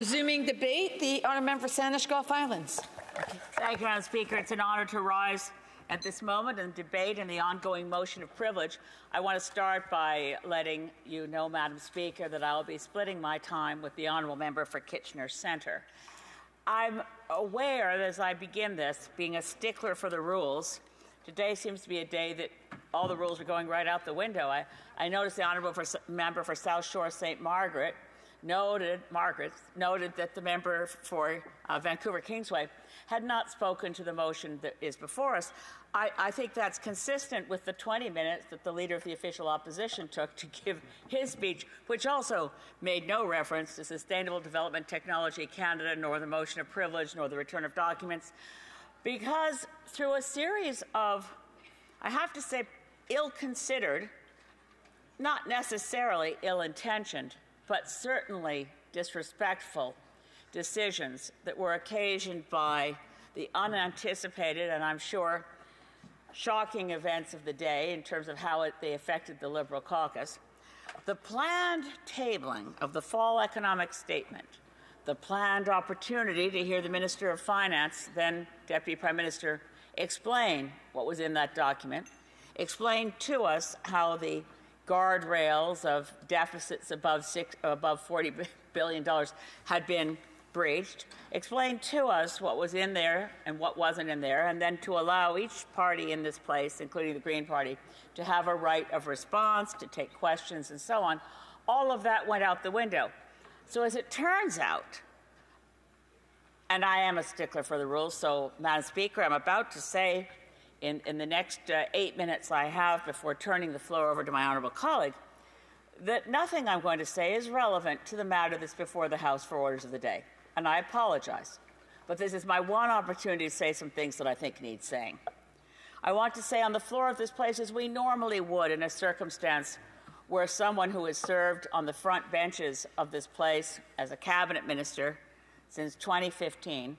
Resuming debate, the honourable member for Saanich, Gulf Islands. Thank you, Madam Speaker. It's an honour to rise at this moment and debate in the ongoing motion of privilege. I want to start by letting you know, Madam Speaker, that I'll be splitting my time with the honourable member for Kitchener Centre. I'm aware that as I begin this, being a stickler for the rules, today seems to be a day that all the rules are going right out the window. I noticed the honourable member for South Shore St. Margaret noted that the member for Vancouver Kingsway had not spoken to the motion that is before us. I think that's consistent with the 20 minutes that the Leader of the Official Opposition took to give his speech, which also made no reference to Sustainable Development Technology Canada, nor the motion of privilege, nor the return of documents, because through a series of, I have to say, ill-considered, not necessarily ill-intentioned, but certainly disrespectful decisions that were occasioned by the unanticipated and I'm sure shocking events of the day in terms of how they affected the Liberal caucus, the planned tabling of the fall economic statement, the planned opportunity to hear the Minister of Finance, then Deputy Prime Minister, explain what was in that document, explain to us how the guardrails of deficits above $40 billion had been breached, explain to us what was in there and what wasn't in there, and then to allow each party in this place, including the Green Party, to have a right of response, to take questions and so on. All of that went out the window. So as it turns out, and I am a stickler for the rules, so Madam Speaker, I'm about to say in the next 8 minutes I have before turning the floor over to my honourable colleague, that nothing I'm going to say is relevant to the matter that's before the House for orders of the day. And I apologize. But this is my one opportunity to say some things that I think need saying. I want to say on the floor of this place, as we normally would in a circumstance where someone who has served on the front benches of this place as a cabinet minister since 2015,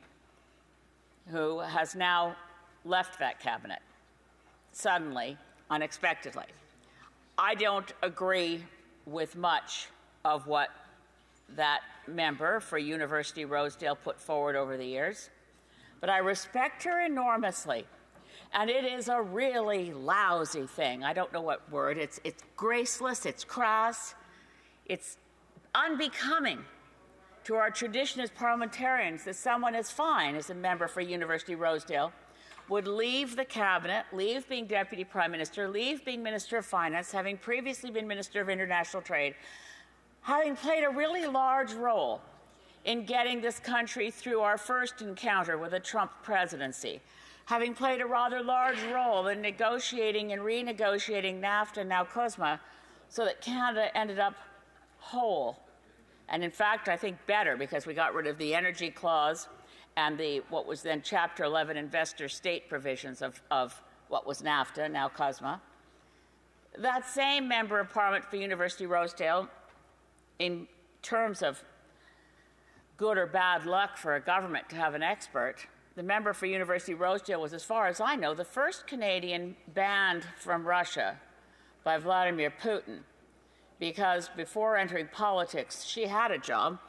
who has now left that cabinet suddenly, unexpectedly. I don't agree with much of what that member for University Rosedale put forward over the years, but I respect her enormously. And it is a really lousy thing. I don't know what word. It's graceless, it's crass, it's unbecoming to our tradition as parliamentarians that someone as fine as a member for University Rosedale would leave the cabinet, leave being Deputy Prime Minister, leave being Minister of Finance, having previously been Minister of International Trade, having played a really large role in getting this country through our first encounter with a Trump presidency, having played a rather large role in negotiating and renegotiating NAFTA, now CUSMA, so that Canada ended up whole. And in fact, I think better, because we got rid of the energy clause and what was then Chapter 11 investor state provisions of what was NAFTA, now CUSMA. That same member of Parliament for University Rosedale, in terms of good or bad luck for a government to have an expert, the member for University Rosedale was, as far as I know, the first Canadian banned from Russia by Vladimir Putin, because before entering politics, she had a job.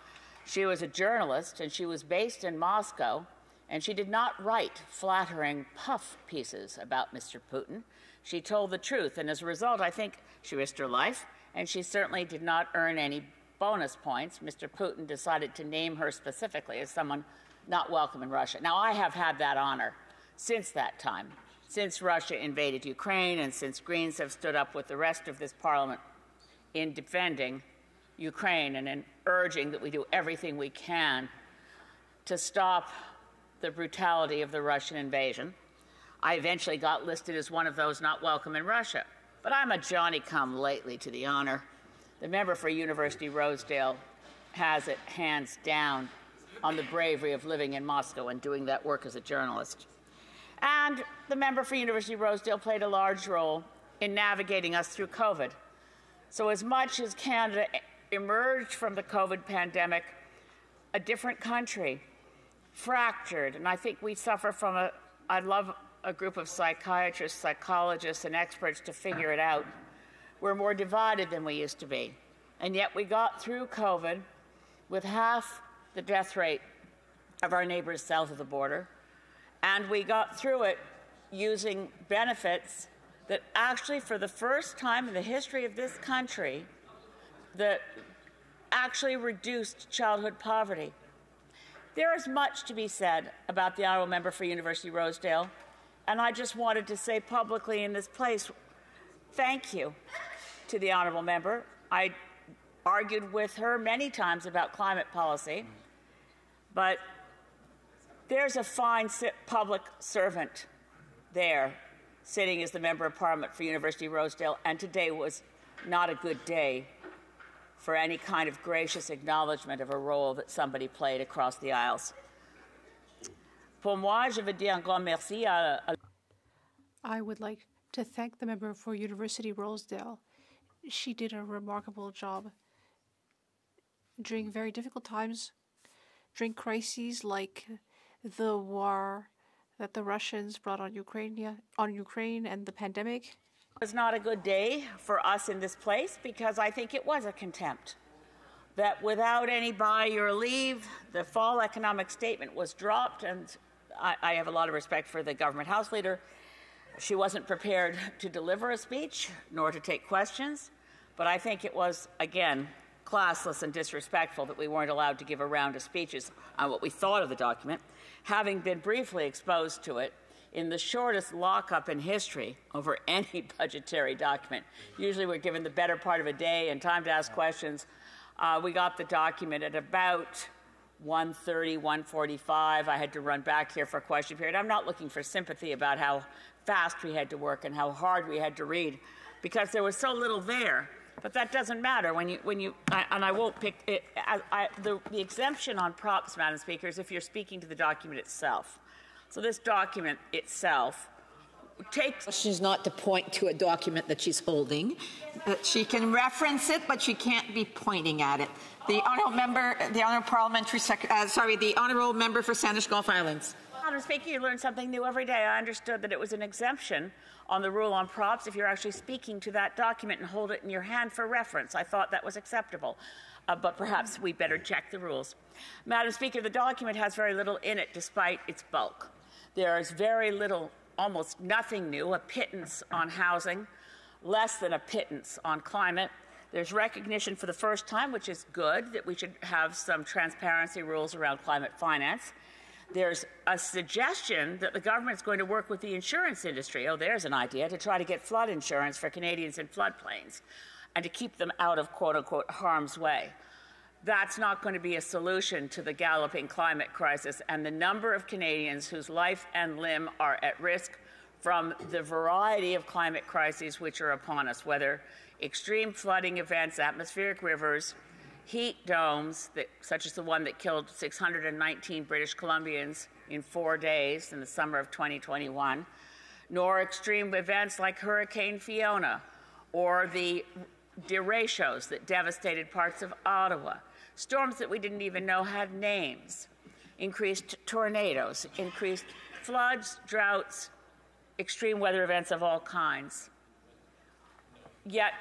She was a journalist, and she was based in Moscow, and she did not write flattering puff pieces about Mr. Putin. She told the truth, and as a result, I think she risked her life, and she certainly did not earn any bonus points. Mr. Putin decided to name her specifically as someone not welcome in Russia. Now, I have had that honor since that time, since Russia invaded Ukraine, and since Greens have stood up with the rest of this Parliament in defending Ukraine and in urging that we do everything we can to stop the brutality of the Russian invasion. I eventually got listed as one of those not welcome in Russia. But I'm a Johnny-come-lately to the honor. The member for University Rosedale has it hands down on the bravery of living in Moscow and doing that work as a journalist. And the member for University Rosedale played a large role in navigating us through COVID. So as much as Canada emerged from the COVID pandemic a different country, fractured, and I think we suffer from I'd love a group of psychiatrists, psychologists, and experts to figure it out. We're more divided than we used to be. And yet we got through COVID with half the death rate of our neighbors south of the border, and we got through it using benefits that actually, for the first time in the history of this country, that actually reduced childhood poverty. There is much to be said about the honourable member for University Rosedale, and I just wanted to say publicly in this place, thank you to the honourable member. I argued with her many times about climate policy, but there's a fine public servant there sitting as the Member of Parliament for University Rosedale, and today was not a good day for any kind of gracious acknowledgement of a role that somebody played across the aisles. Pour moi, je veux dire un grand merci à... I would like to thank the member for University Rosedale. She did a remarkable job during very difficult times, during crises like the war that the Russians brought on Ukraine and the pandemic. It was not a good day for us in this place because I think it was a contempt. That without any by your leave, the fall economic statement was dropped, and I have a lot of respect for the government House Leader. She wasn't prepared to deliver a speech nor to take questions, but I think it was, again, classless and disrespectful that we weren't allowed to give a round of speeches on what we thought of the document, having been briefly exposed to it in the shortest lockup in history over any budgetary document. Usually we're given the better part of a day and time to ask questions. We got the document at about 1:30, 1:45. I had to run back here for a question period. I'm not looking for sympathy about how fast we had to work and how hard we had to read, because there was so little there. But that doesn't matter and I won't pick it. The exemption on props, Madam Speaker, is if you're speaking to the document itself. So this document itself takes... She's not to point to a document that she's holding. She can reference it, but she can't be pointing at it. The honourable member, the honourable member for Saanich Gulf Islands. Madam Speaker, you learn something new every day. I understood that it was an exemption on the rule on props if you're actually speaking to that document and hold it in your hand for reference. I thought that was acceptable, but perhaps we better check the rules. Madam Speaker, the document has very little in it despite its bulk. There is very little, almost nothing new, a pittance on housing, less than a pittance on climate. There's recognition for the first time, which is good, that we should have some transparency rules around climate finance. There's a suggestion that the government's going to work with the insurance industry, oh, there's an idea, to try to get flood insurance for Canadians in floodplains and to keep them out of, quote-unquote, harm's way. That's not going to be a solution to the galloping climate crisis and the number of Canadians whose life and limb are at risk from the variety of climate crises which are upon us, whether extreme flooding events, atmospheric rivers, heat domes, such as the one that killed 619 British Columbians in 4 days in the summer of 2021, nor extreme events like Hurricane Fiona or the derechos that devastated parts of Ottawa, storms that we didn't even know had names, increased tornadoes, increased floods, droughts, extreme weather events of all kinds. Yet,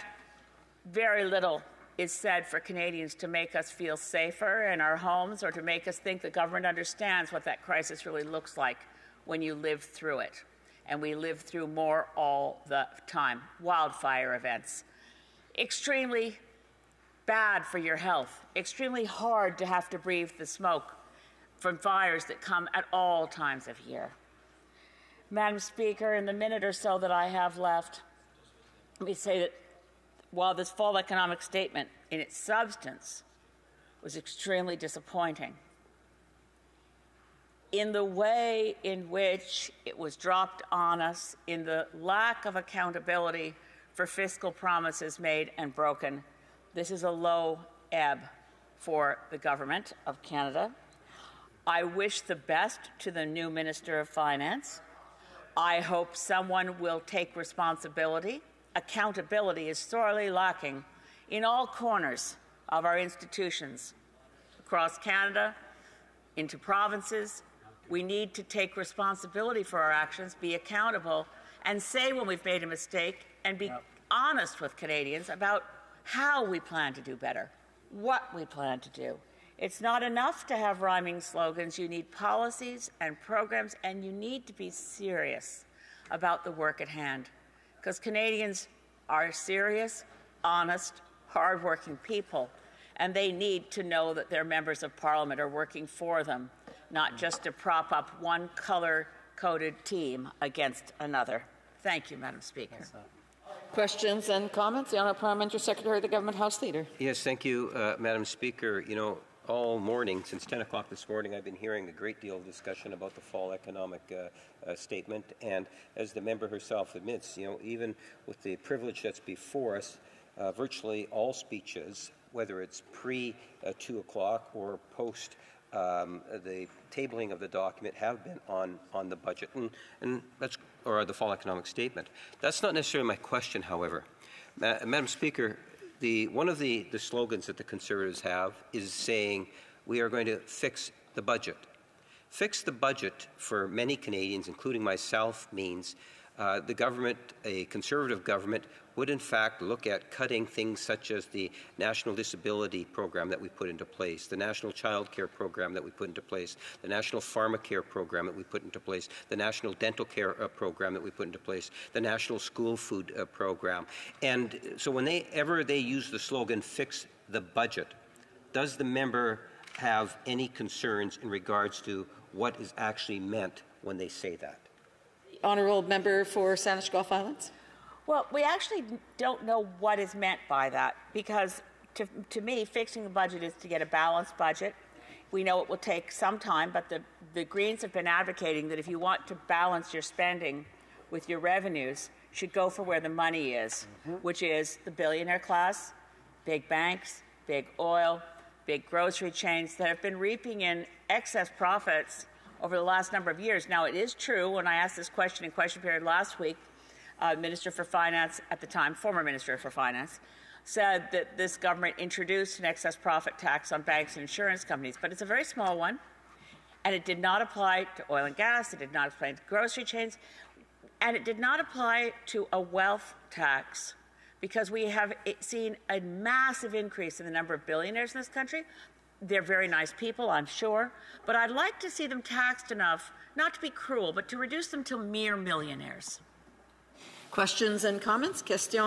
very little is said for Canadians to make us feel safer in our homes or to make us think the government understands what that crisis really looks like when you live through it. And we live through more all the time. Wildfire events. Extremely bad for your health. Extremely hard to have to breathe the smoke from fires that come at all times of year. Madam Speaker, in the minute or so that I have left, let me say that while this fall economic statement in its substance was extremely disappointing, in the way in which it was dropped on us, in the lack of accountability for fiscal promises made and broken, this is a low ebb for the Government of Canada. I wish the best to the new Minister of Finance. I hope someone will take responsibility. Accountability is sorely lacking in all corners of our institutions across Canada, into provinces. We need to take responsibility for our actions, be accountable, and say when we've made a mistake, and be honest with Canadians about how we plan to do better, what we plan to do. It's not enough to have rhyming slogans. You need policies and programs, and you need to be serious about the work at hand. Because Canadians are serious, honest, hardworking people, and they need to know that their members of Parliament are working for them, not just to prop up one color-coded team against another. Thank you, Madam Speaker. Questions and comments? The Honourable Parliamentary Secretary, the Government House Leader. Yes, thank you, Madam Speaker. You know, all morning, since 10 o'clock this morning, I've been hearing a great deal of discussion about the fall economic statement. And as the member herself admits, you know, even with the privilege that's before us, virtually all speeches, whether it's pre-2 o'clock or post the tabling of the document, have been on the budget and that's, or the fall economic statement. That's not necessarily my question, however. Madam Speaker, one of the slogans that the Conservatives have is saying we are going to fix the budget. Fix the budget for many Canadians, including myself, means the government, a Conservative government, would in fact look at cutting things such as the National Disability Program that we put into place, the National Child Care Program that we put into place, the National Pharmacare Program that we put into place, the National Dental Care Program that we put into place, the National School Food Program. And so whenever they use the slogan, fix the budget, does the member have any concerns in regards to what is actually meant when they say that? Honourable Member for Saanich Gulf Islands. Well, we actually don't know what is meant by that, because to me, fixing the budget is to get a balanced budget. We know it will take some time, but the Greens have been advocating that if you want to balance your spending with your revenues, you should go for where the money is, which is the billionaire class, big banks, big oil, big grocery chains that have been reaping in excess profits over the last number of years. Now, it is true, when I asked this question in question period last week, Minister for Finance at the time, former Minister for Finance, said that this government introduced an excess profit tax on banks and insurance companies, but it's a very small one, and it did not apply to oil and gas, it did not apply to grocery chains, and it did not apply to a wealth tax, because we have seen a massive increase in the number of billionaires in this country. They're very nice people, I'm sure, but I'd like to see them taxed enough, not to be cruel, but to reduce them to mere millionaires. Questions and comments? Question.